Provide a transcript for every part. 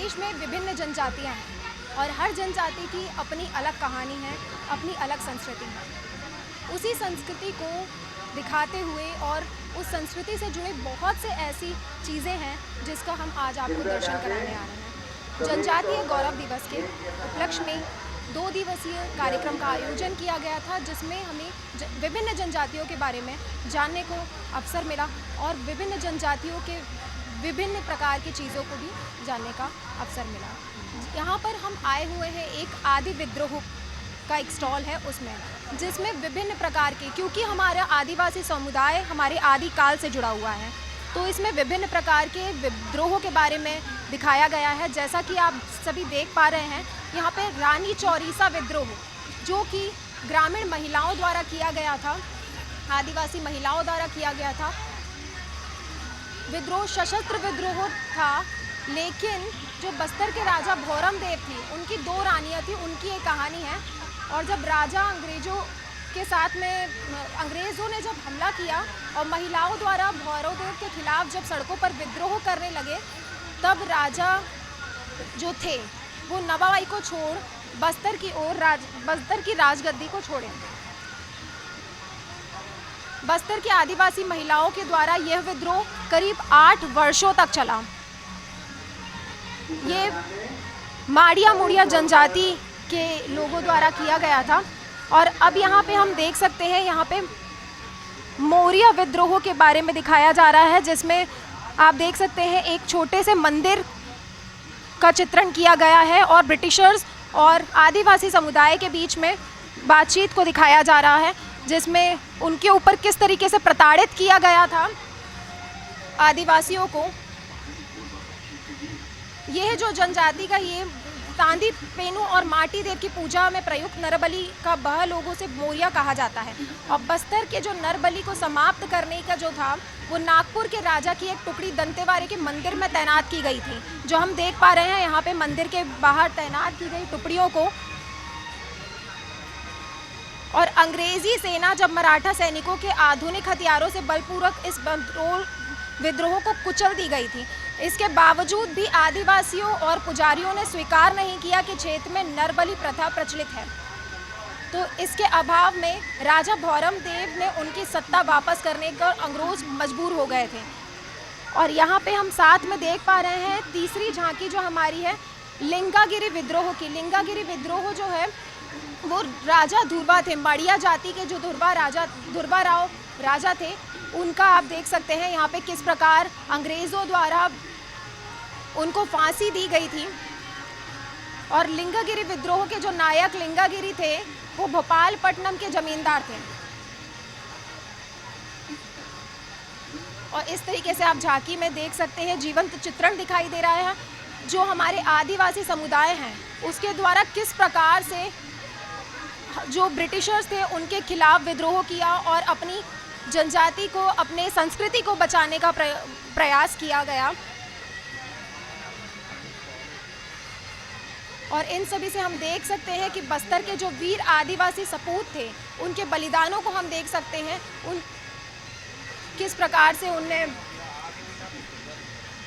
देश में विभिन्न जनजातियां हैं और हर जनजाति की अपनी अलग कहानी है, अपनी अलग संस्कृति है। उसी संस्कृति को दिखाते हुए और उस संस्कृति से जुड़े बहुत से ऐसी चीज़ें हैं जिसका हम आज आपको दर्शन कराने आ रहे हैं। जनजातीय गौरव दिवस के उपलक्ष्य में 2 दिवसीय कार्यक्रम का आयोजन किया गया था, जिसमें हमें विभिन्न जनजातियों के बारे में जानने को अवसर मिला और विभिन्न जनजातियों के विभिन्न प्रकार की चीज़ों को भी जानने का अवसर मिला। यहाँ पर हम आए हुए हैं एक आदि विद्रोह का एक स्टॉल है उसमें, जिसमें विभिन्न प्रकार के, क्योंकि हमारा आदिवासी समुदाय हमारे आदिकाल से जुड़ा हुआ है, तो इसमें विभिन्न प्रकार के विद्रोहों के बारे में दिखाया गया है। जैसा कि आप सभी देख पा रहे हैं, यहाँ पे रानी चौरीसा विद्रोह, जो कि ग्रामीण महिलाओं द्वारा किया गया था, आदिवासी महिलाओं द्वारा किया गया था विद्रोह, सशस्त्र विद्रोह था। लेकिन जो बस्तर के राजा भौरम देव थी, उनकी 2 रानियाँ थी, उनकी एक कहानी है। और जब राजा अंग्रेज़ों के साथ में अंग्रेज़ों ने जब हमला किया और महिलाओं द्वारा भौरव देव के खिलाफ जब सड़कों पर विद्रोह करने लगे, तब राजा जो थे वो नवाबाई को छोड़ बस्तर की ओर बस्तर की राजगद्दी को छोड़े। बस्तर की आदिवासी महिलाओं के द्वारा यह विद्रोह करीब 8 वर्षों तक चला। ये माड़िया मुड़िया जनजाति के लोगों द्वारा किया गया था। और अब यहाँ पे हम देख सकते हैं, यहाँ पे मौर्य विद्रोह के बारे में दिखाया जा रहा है, जिसमें आप देख सकते हैं एक छोटे से मंदिर का चित्रण किया गया है और ब्रिटिशर्स और आदिवासी समुदाय के बीच में बातचीत को दिखाया जा रहा है, जिसमें उनके ऊपर किस तरीके से प्रताड़ित किया गया था आदिवासियों को। यह जो जनजाति का ये तांदी पेनू और माटी देव की पूजा में प्रयुक्त नरबली का बह लोगों से मौर्य कहा जाता है। और बस्तर के जो नरबली को समाप्त करने का जो था, वो नागपुर के राजा की एक टुकड़ी दंतेवाड़े के मंदिर में तैनात की गई थी, जो हम देख पा रहे हैं यहाँ पे मंदिर के बाहर तैनात की गई टुकड़ियों को। और अंग्रेजी सेना जब मराठा सैनिकों के आधुनिक हथियारों से बलपूर्वक इस विद्रोह को कुचल दी गई थी, इसके बावजूद भी आदिवासियों और पुजारियों ने स्वीकार नहीं किया कि क्षेत्र में नरबली प्रथा प्रचलित है। तो इसके अभाव में राजा भौरम देव ने उनकी सत्ता वापस करने का अंग्रेज मजबूर हो गए थे। और यहाँ पे हम साथ में देख पा रहे हैं तीसरी झांकी जो हमारी है लिंगागिरी विद्रोह की। लिंगागिरी विद्रोह जो है वो राजा धुर्वा थे, माड़िया जाति के जो धुर्वा राव राजा थे, उनका आप देख सकते हैं यहाँ पे किस प्रकार अंग्रेज़ों द्वारा उनको फांसी दी गई थी। और लिंगागिरी विद्रोह के जो नायक लिंगागिरी थे, वो भोपालपट्टनम के जमींदार थे। और इस तरीके से आप झांकी में देख सकते हैं जीवंत चित्रण दिखाई दे रहा है, जो हमारे आदिवासी समुदाय हैं उसके द्वारा किस प्रकार से जो ब्रिटिशर्स थे उनके खिलाफ विद्रोह किया और अपनी जनजाति को, अपने संस्कृति को बचाने का प्रयास किया गया। और इन सभी से हम देख सकते हैं कि बस्तर के जो वीर आदिवासी सपूत थे, उनके बलिदानों को हम देख सकते हैं, उन किस प्रकार से उनने।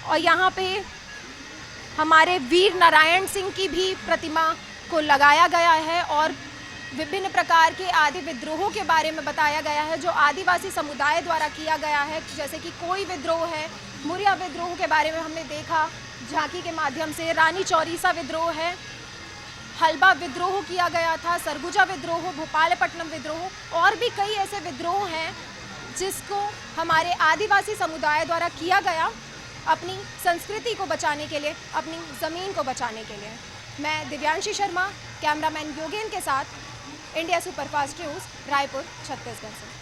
और यहाँ पे हमारे वीर नारायण सिंह की भी प्रतिमा को लगाया गया है और विभिन्न प्रकार के आदि विद्रोहों के बारे में बताया गया है, जो आदिवासी समुदाय द्वारा किया गया है। जैसे कि कोई विद्रोह है, मौर्य विद्रोह के बारे में हमने देखा झांकी के माध्यम से, रानी चौरीसा विद्रोह है, हलबा विद्रोह किया गया था, सरगुजा विद्रोह, भोपालपट्टनम विद्रोह, और भी कई ऐसे विद्रोह हैं जिसको हमारे आदिवासी समुदाय द्वारा किया गया अपनी संस्कृति को बचाने के लिए, अपनी ज़मीन को बचाने के लिए। मैं दिव्यांशी शर्मा, कैमरामैन योगेन के साथ, India superfast news, Raipur, Chhattisgarh से।